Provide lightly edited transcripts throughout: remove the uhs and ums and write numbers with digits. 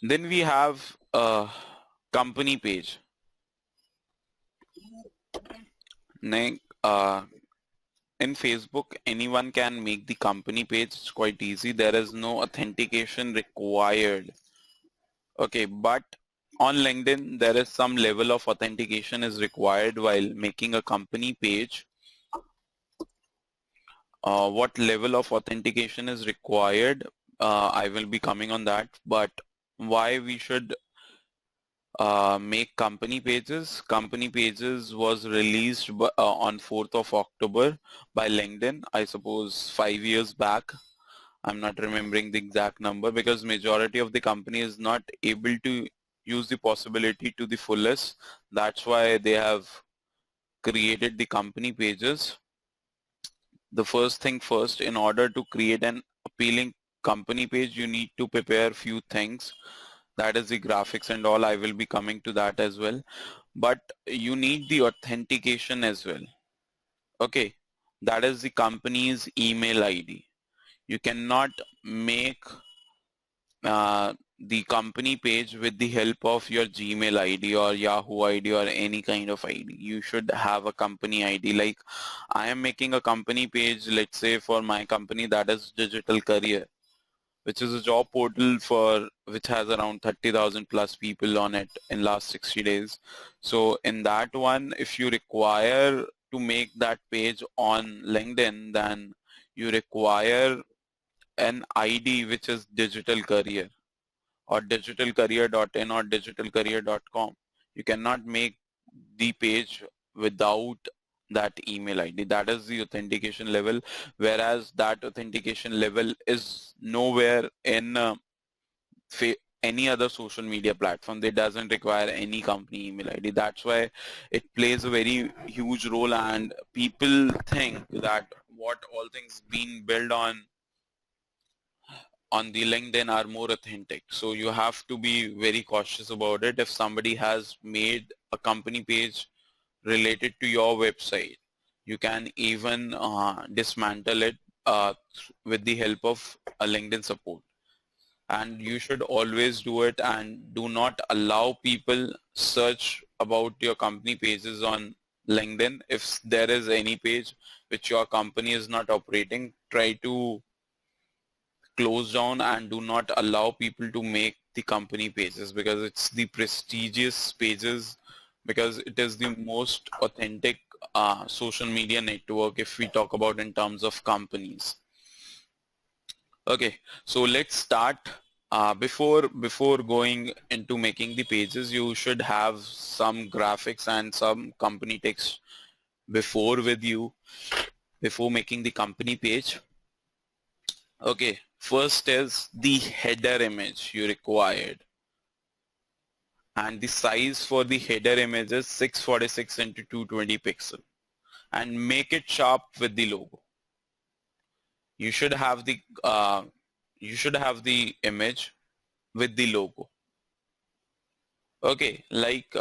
Then we have a company page. In Facebook, anyone can make the company page. It's quite easy. There is no authentication required. Okay, but on LinkedIn, there is some level of authentication is required while making a company page. What level of authentication is required? I will be coming on that, but why we should make company pages. Company pages was released on 4th of October by LinkedIn, I suppose 5 years back. I'm not remembering the exact number because majority of the company is not able to use the possibility to the fullest. That's why they have created the company pages. The first thing first, in order to create an appealing company page, you need to prepare few things. That is the graphics and all. I will be coming to that as well. But you need the authentication as well. Okay, that is the company's email ID. You cannot make the company page with the help of your Gmail ID or Yahoo ID or any kind of ID. You should have a company ID. Like I am making a company page, let's say for my company, that is Digital Career, which is a job portal for which has around 30,000 plus people on it in last 60 days. So in that one, if you require to make that page on LinkedIn, then you require an ID which is Digital Career or digitalcareer.in or digitalcareer.com. You cannot make the page without that email ID. That is the authentication level, whereas that authentication level is nowhere in any other social media platform. It doesn't require any company email ID. That's why it plays a very huge role, and people think that what all things being built on the LinkedIn are more authentic. So you have to be very cautious about it. If somebody has made a company page related to your website, you can even dismantle it with the help of a LinkedIn support. And you should always do it, and do not allow people search about your company pages on LinkedIn. If there is any page which your company is not operating, try to close down and do not allow people to make the company pages, because it's the prestigious pages, because it is the most authentic social media network if we talk about in terms of companies. Okay, so let's start. Before going into making the pages, you should have some graphics and some company text with you before making the company page. Okay, first is the header image you required, and the size for the header image is 646 into 220 pixel, and make it sharp with the logo. You should have the image with the logo. Okay, like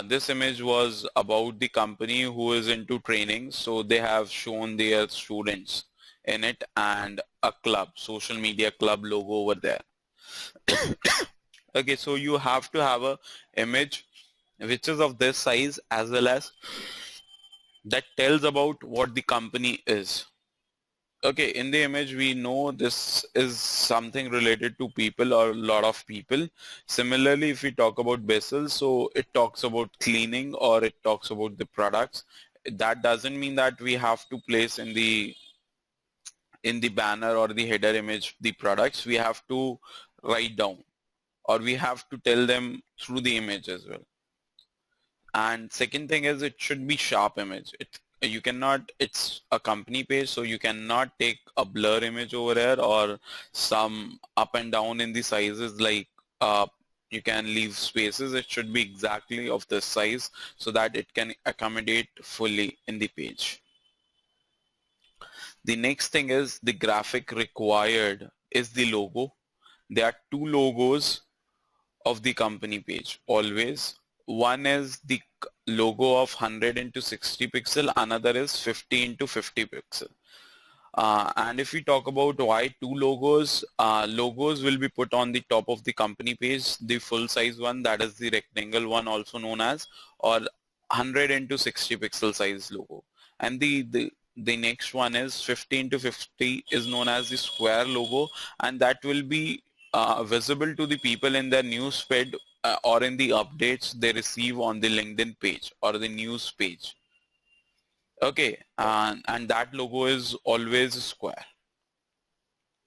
this image was about the company who is into training, so they have shown their students in it and a club, social media club logo over there. Okay, so you have to have a image which is of this size, as well as that tells about what the company is. Okay, in the image we know this is something related to people or a lot of people. Similarly, if we talk about Bessel, so it talks about cleaning or it talks about the products. That doesn't mean that we have to place in the banner or the header image the products. We have to write down, or we have to tell them through the image as well. And second thing is, it should be sharp image. You cannot, it's a company page, so you cannot take a blur image over here or some up and down in the sizes, like you can leave spaces. It should be exactly of this size so that it can accommodate fully in the page. The next thing is the graphic required is the logo. There are two logos of the company page always. One is the logo of 100 into 60 pixel, another is 50 into 50 pixel. And if we talk about why two logos, logos will be put on the top of the company page, the full size one, that is the rectangle one also known as, or 100 into 60 pixel size logo. And the next one is 50 into 50 is known as the square logo, and that will be visible to the people in their news feed or in the updates they receive on the LinkedIn page or the news page. Okay, and that logo is always square.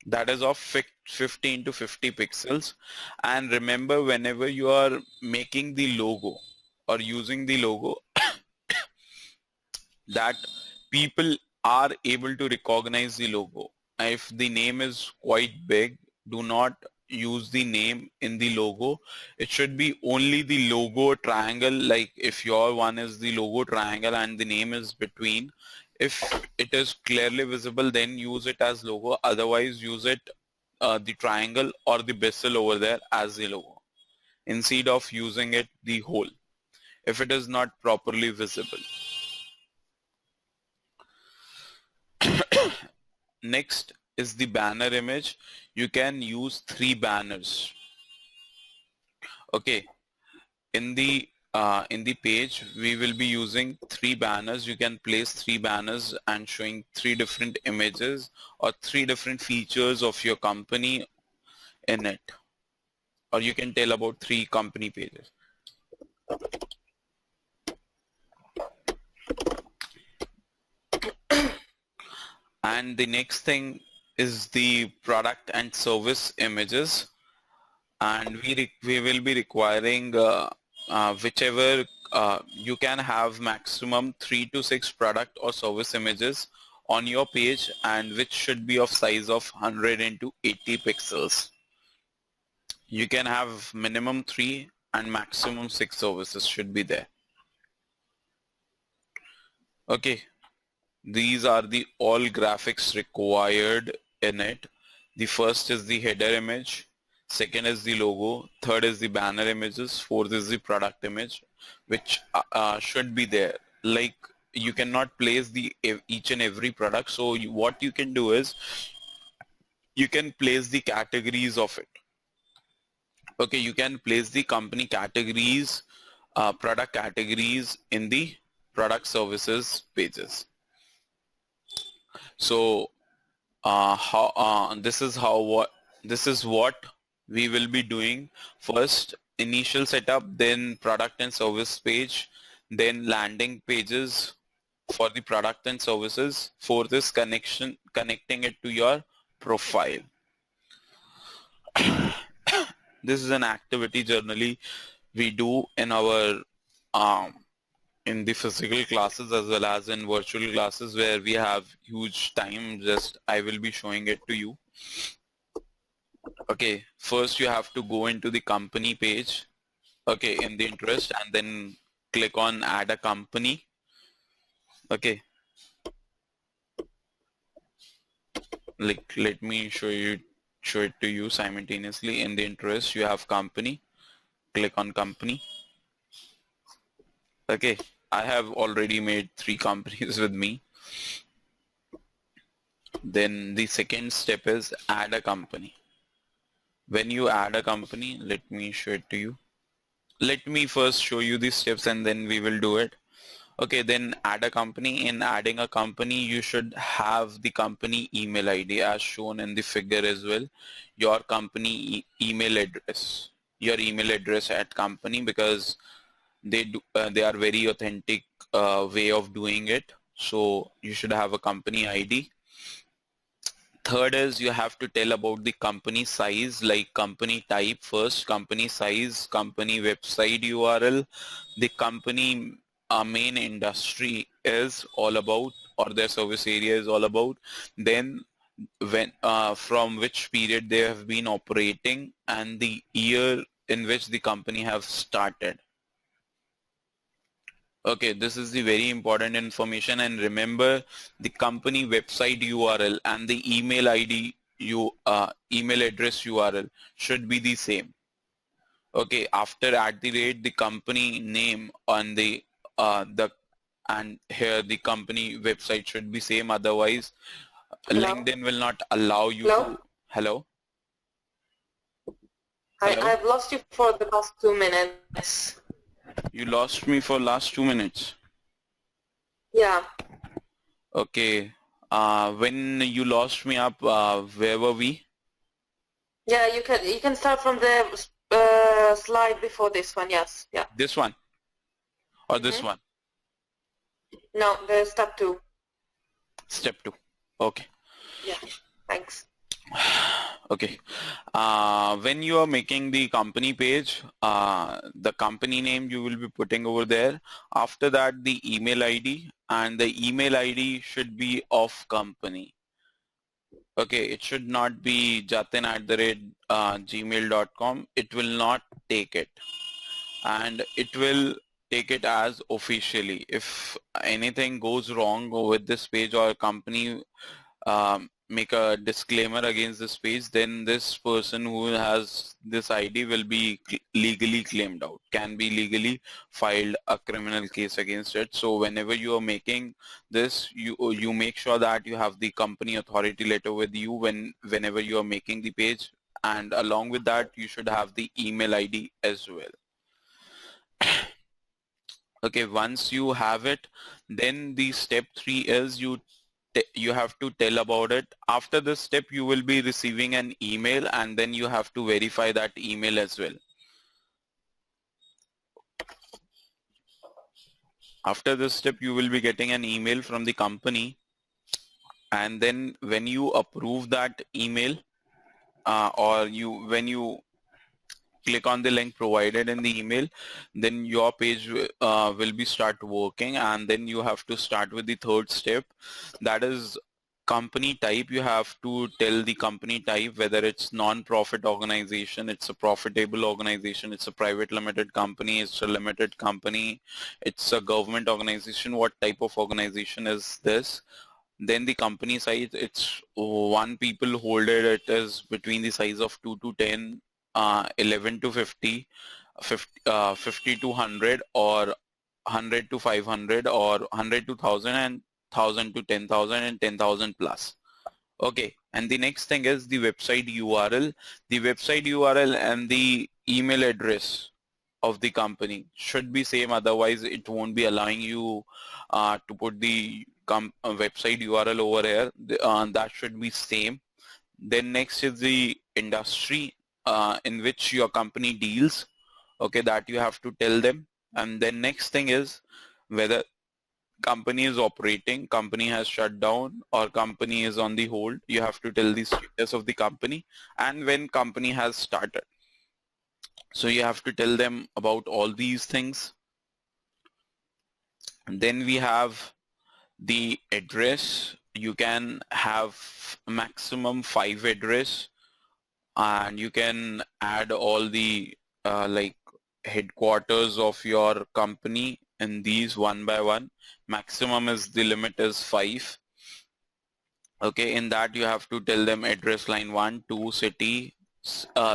That is of 15 to 50 pixels. And remember, whenever you are making the logo or using the logo, that people are able to recognize the logo. If the name is quite big, do not use the name in the logo. It should be only the logo triangle, like if your one is the logo triangle and the name is between. If it is clearly visible, then use it as logo. Otherwise, use it the triangle or the bezel over there as the logo instead of using it the whole if it is not properly visible. Next is the banner image. You can use 3 banners. Okay, in the page we will be using 3 banners. You can place 3 banners and showing 3 different images or 3 different features of your company in it, or you can tell about 3 company pages. And the next thing is the product and service images, and we will be requiring whichever you can have maximum 3 to 6 product or service images on your page, and which should be of size of 100 into 80 pixels. You can have minimum 3 and maximum 6 services should be there. Okay, these are the all graphics required in it. The first is the header image, second is the logo, third is the banner images, fourth is the product image, which should be there. Like, you cannot place the each and every product, so what you can do is you can place the categories of it. Okay, you can place the company categories, product categories in the product services pages. So this is what we will be doing. First, initial setup, then product and service page, then landing pages for the product and services. Fourth is connecting it to your profile. This is an activity generally we do in our in the physical classes as well as in virtual classes where we have huge time. Just I will be showing it to you. Okay, first you have to go into the company page, okay, in the interest, and then click on add a company. Okay, like let me show it to you simultaneously. In the interest, you have company, click on company. Okay, I have already made 3 companies with me. Then the second step is add a company. When you add a company, let me show it to you. Let me first show you the steps and then we will do it. Okay, then add a company. In adding a company, you should have the company email ID as shown in the figure as well. Your company email address, your email address at company, because they are very authentic way of doing it. So you should have a company ID. Third is you have to tell about the company size, like company type first, company size, company website URL, the company main industry is all about, or their service area is all about, then when from which period they have been operating, and the year in which the company have started. Okay, this is the very important information, and remember the company website URL and the email ID email address URL should be the same. Okay, after @ the company name on the and here the company website should be same, otherwise Hello? LinkedIn will not allow you Hello? to, hello? Hello? I've lost you for the past 2 minutes. You lost me for last 2 minutes. Yeah. Okay. When you lost me up, where were we? Yeah, you can start from the slide before this one. Yes. Yeah. This one or this one? No, the step 2. Step 2. Okay. Yeah. Thanks. Okay. When you are making the company page, the company name you will be putting over there. After that, the email ID, and the email ID should be of company. Okay, it should not be jatin@gmail.com. It will not take it, and it will take it as officially. If anything goes wrong with this page or company make a disclaimer against this page, then this person who has this ID will be legally claimed out, can be legally filed a criminal case against it. So whenever you are making this, you make sure that you have the company authority letter with you whenever you are making the page, and along with that you should have the email ID as well. Okay, once you have it, then the step 3 is you have to tell about it. After this step, you will be receiving an email, and then you have to verify that email as well. After this step, you will be getting an email from the company, and then when you approve that email, or when you click on the link provided in the email, then your page will be start working, and then you have to start with the third step. That is company type. You have to tell the company type, whether it's non-profit organization, it's a profitable organization, it's a private limited company, it's a limited company, it's a government organization, what type of organization is this. Then the company size, it's one people holded, it is between the size of 2 to 10, 11 to 50, 50 to 100, or 100 to 500, or 100 to 1000, and 1000 to 10,000, and 10,000 plus. Okay, and the next thing is the website URL. The website URL and the email address of the company should be same, otherwise it won't be allowing you to put the website URL over here. That should be same. Then next is the industry in which your company deals. Okay, that you have to tell them. And then next thing is whether company is operating, company has shut down, or company is on the hold. You have to tell the status of the company and when company has started. So you have to tell them about all these things. And then we have the address. You can have maximum 5 address, and you can add all the like headquarters of your company in these one by one. Maximum is the limit is 5. Okay, in that you have to tell them address line 1, 2, city,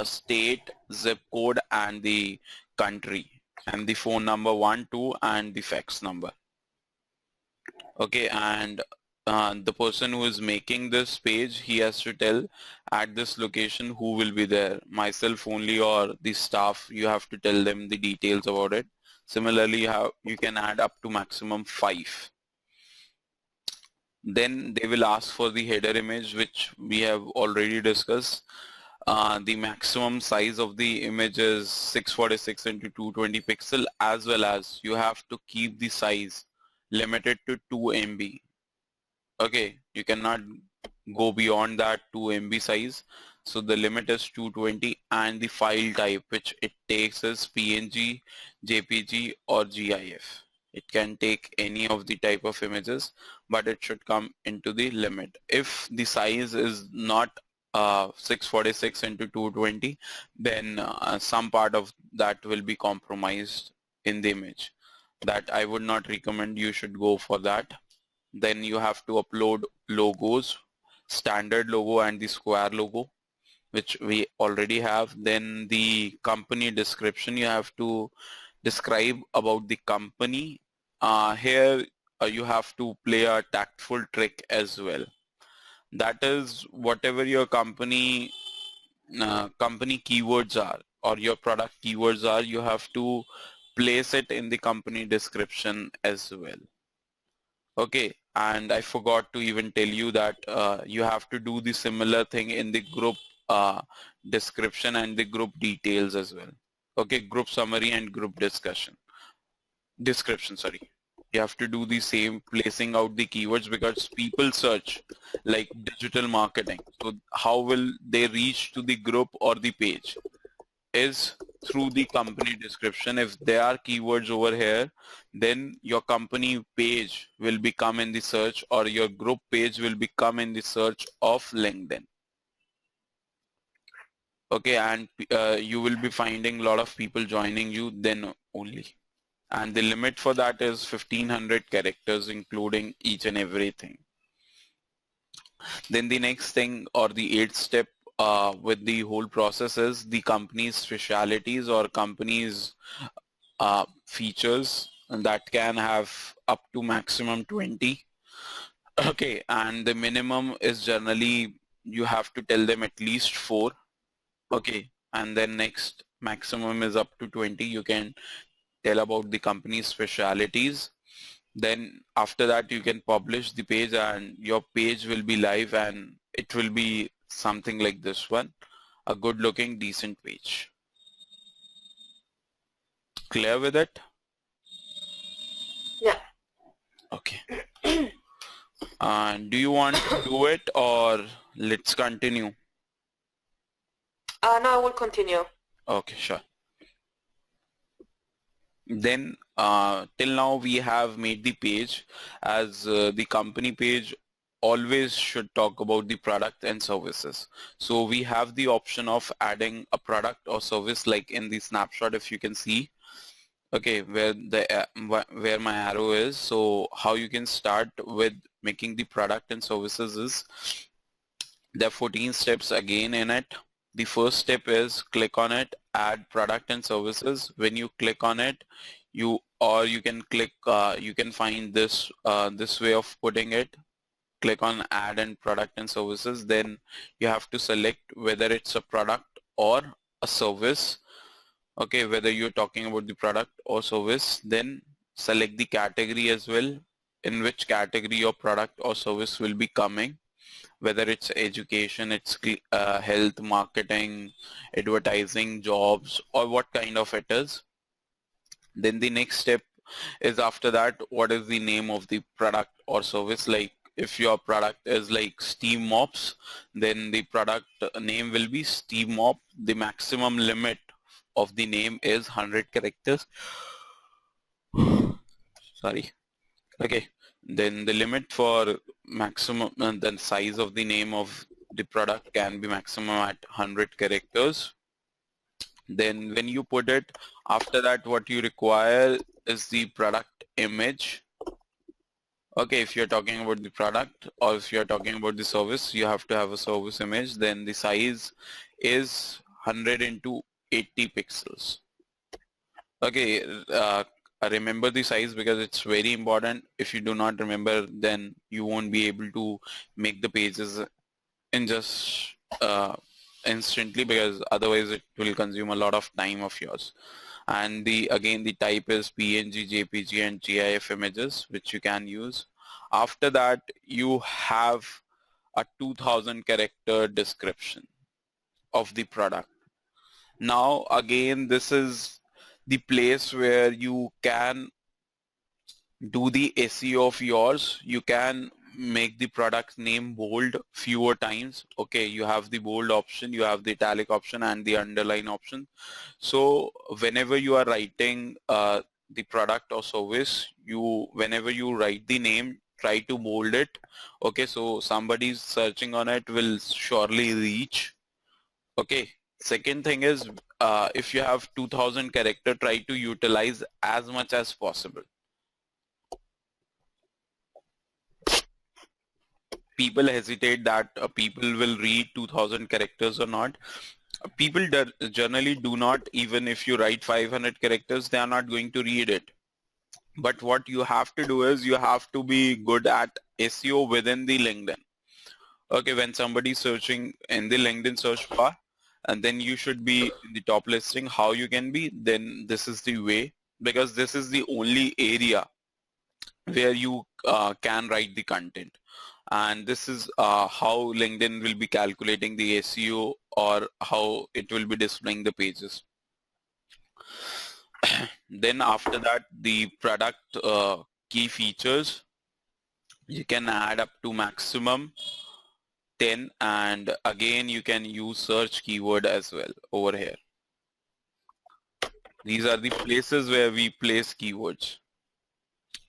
state, zip code, and the country, and the phone number 1, 2, and the fax number. Okay, and the person who is making this page, he has to tell at this location who will be there, myself only or the staff. You have to tell them the details about it. Similarly, you can add up to maximum 5. Then they will ask for the header image, which we have already discussed. The maximum size of the image is 646 into 220 pixel, as well as you have to keep the size limited to 2 MB. Okay, you cannot go beyond that 2 MB size. So the limit is 220, and the file type which it takes is PNG, JPG, or GIF. It can take any of the type of images, but it should come into the limit. If the size is not 646 into 220, then some part of that will be compromised in the image. That I would not recommend. You should go for that. Then you have to upload logos, standard logo and the square logo, which we already have. Then the company description, you have to describe about the company. Here you have to play a tactful trick as well. That is whatever your company keywords are or your product keywords are, you have to place it in the company description as well. Okay, and I forgot to even tell you that you have to do the similar thing in the group description and the group details as well. Okay, group summary and group description, sorry. You have to do the same, placing out the keywords, because people search like digital marketing. So how will they reach to the group or the page? Is through the company description. If there are keywords over here, then your company page will become in the search, or your group page will become in the search of LinkedIn. Okay, and you will be finding a lot of people joining you then only. And the limit for that is 1500 characters, including each and everything. Then the next thing, or the eighth step with the whole process, is the company's specialities or company's features that can have up to maximum 20. Okay, and the minimum is generally you have to tell them at least 4. Okay, and then next maximum is up to 20. You can tell about the company's specialities. Then after that you can publish the page, and your page will be live, and it will be something like this one, a good looking decent page. Clear with it? Yeah. Okay. Do you want to do it, or let's continue? No, I will continue. Okay, sure. Then till now we have made the page as the company page always should talk about the product and services. So we have the option of adding a product or service, like in the snapshot, if you can see, okay, where my arrow is. So how you can start with making the product and services is, there are 14 steps again in it. The first step is click on it, add product and services. When you click on it, you can click, you can find this this way of putting it. Click on add and product and services. Then you have to select whether it's a product or a service. Okay, whether you're talking about the product or service. Then select the category as well, in which category your product or service will be coming, whether it's education, it's health, marketing, advertising, jobs, or what kind of it is. Then the next step is, after that, what is the name of the product or service? Like if your product is like steam mops, then the product name will be steam mop. The maximum limit of the name is 100 characters. Sorry. Okay. Then the limit for maximum, the size of the name of the product can be maximum at 100 characters. Then when you put it, after that what you require is the product image. Okay, if you're talking about the product, or if you're talking about the service, you have to have a service image. Then the size is 100 into 80 pixels. Okay, remember the size because it's very important. If you do not remember, then you won't be able to make the pages in just instantly, because otherwise it will consume a lot of time of yours. And again the type is PNG, JPG and GIF images, which you can use. After that you have a 2000 character description of the product. Now again, this is the place where you can do the SEO of yours. You can make the product name bold fewer times. Okay, you have the bold option, you have the italic option and the underline option. So whenever you are writing the product or service, whenever you write the name, try to bold it. Okay, so somebody searching on it will surely reach. Okay, second thing is, if you have 2000 character, try to utilize as much as possible. People hesitate that people will read 2000 characters or not. People generally do not. Even if you write 500 characters, they are not going to read it. But what you have to do is you have to be good at SEO within the LinkedIn. Okay, when somebody's searching in the LinkedIn search bar, and then you should be in the top listing, how you can be, then this is the way, because this is the only area where you can write the content. And this is how LinkedIn will be calculating the SEO, or how it will be displaying the pages. Then after that, the product key features, you can add up to maximum 10, and again you can use search keyword as well over here. These are the places where we place keywords.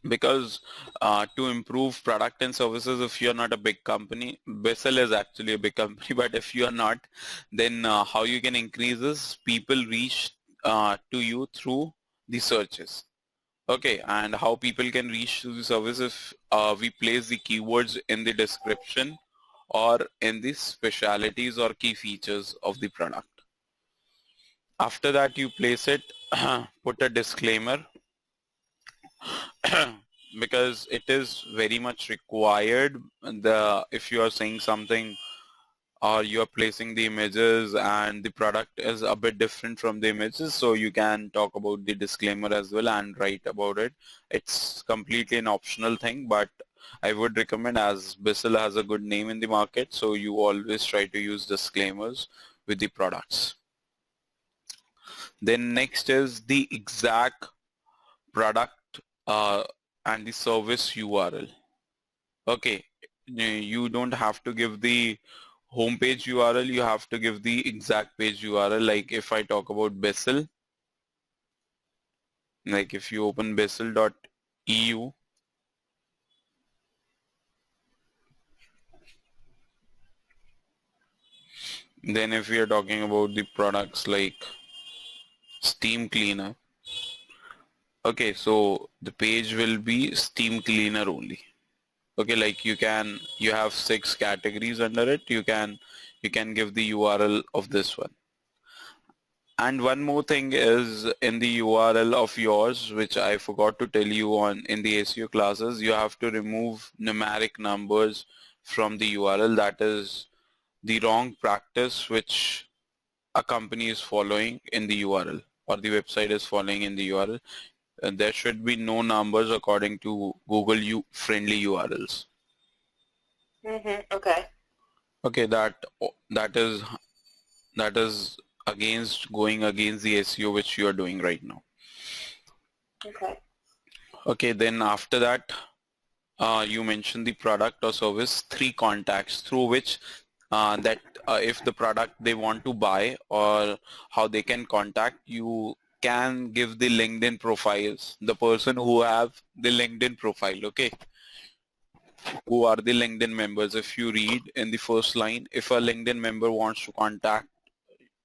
Because to improve product and services, if you're not a big company, Bissell is actually a big company, but if you're not, then how you can increase is people reach to you through the searches. Okay, and how people can reach to the service if we place the keywords in the description or in the specialities or key features of the product. After that, you place it, put a disclaimer because it is very much required. If you are saying something or you are placing the images and the product is a bit different from the images, so you can talk about the disclaimer as well and write about it. It's completely an optional thing, but I would recommend, as Bissell has a good name in the market, so you always try to use disclaimers with the products. Then next is the exact product and the service URL. Okay, you don't have to give the homepage URL, you have to give the exact page URL. Like if I talk about Bissell, like if you open Bissell.eu, then if we are talking about the products like steam cleaner, okay, so the page will be steam cleaner only. Okay, like you have 6 categories under it, you can give the URL of this one. And one more thing is, in the URL of yours, which I forgot to tell you in the SEO classes, you have to remove numeric numbers from the URL. That is the wrong practice which a company is following in the URL, or the website is following in the URL. And there should be no numbers according to Google friendly URLs. Okay. Okay, that is going against the SEO which you are doing right now. Okay. Okay, then after that, you mentioned the product or service, 3 contacts through which if the product they want to buy, or how they can contact you, can give the LinkedIn profiles, the person who have the LinkedIn profile. Okay, who are the LinkedIn members. If you read in the first line, if a LinkedIn member wants to contact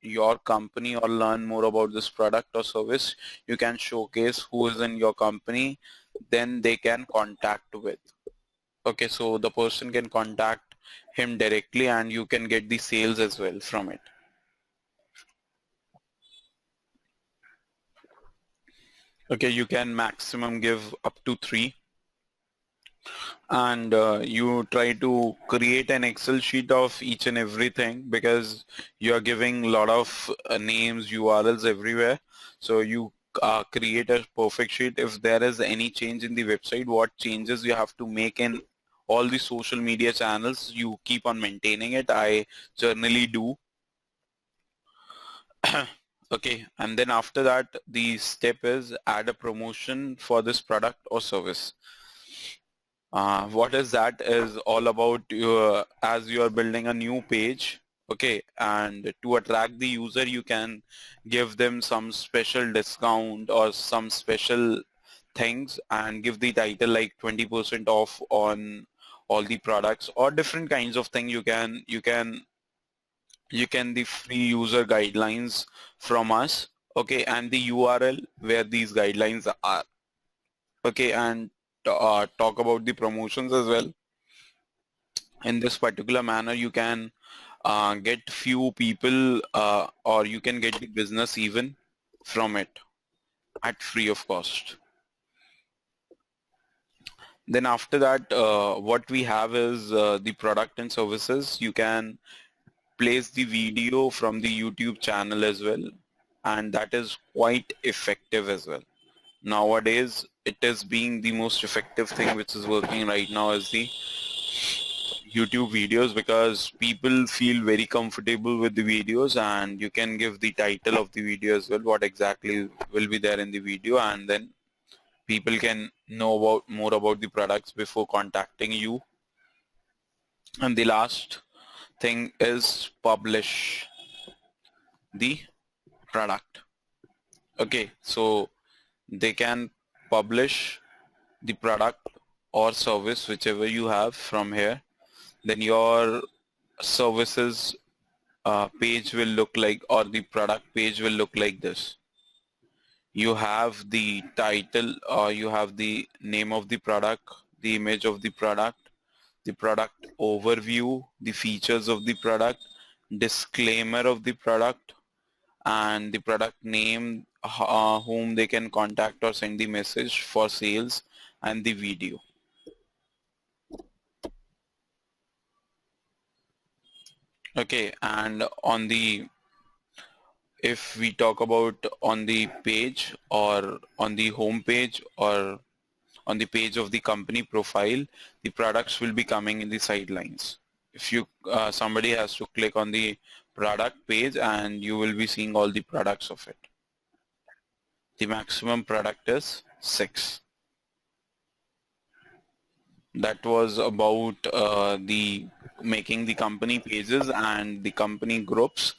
your company or learn more about this product or service, you can showcase who is in your company, then they can contact with. Okay, so the person can contact him directly and you can get the sales as well from it. Okay, you can maximum give up to 3, and you try to create an Excel sheet of each and everything, because you are giving a lot of names, URLs everywhere. So you create a perfect sheet. If there is any change in the website, what changes you have to make in all the social media channels, you keep on maintaining it. I generally do. Okay, and then after that, the step is add a promotion for this product or service. What is that is all about as you are building a new page, okay, and to attract the user, you can give them some special discount or some special things, and give the title like 20% off on all the products, or different kinds of thing. You can the free user guidelines from us, okay, and the URL where these guidelines are, okay, and talk about the promotions as well. In this particular manner, you can get few people, or you can get the business even from it at free of cost. Then after that, what we have is the product and services. You can place the video from the YouTube channel as well, and that is quite effective as well. Nowadays, it is being the most effective thing which is working right now is the YouTube videos, because people feel very comfortable with the videos, and you can give the title of the video as well, what exactly will be there in the video, and then people can know about more about the products before contacting you. And the last thing is publish the product. Okay, so they can publish the product or service whichever you have from here. Then your services page will look like, or the product page will look like this. You have the title, or you have the name of the product, the image of the product overview, the features of the product, disclaimer of the product, and the product name, whom they can contact or send the message for sales, and the video. Okay, and on the, if we talk about on the page or on the home page or on the page of the company profile, the products will be coming in the sidelines. If you somebody has to click on the product page, and you will be seeing all the products of it. The maximum product is 6. That was about the making the company pages and the company groups.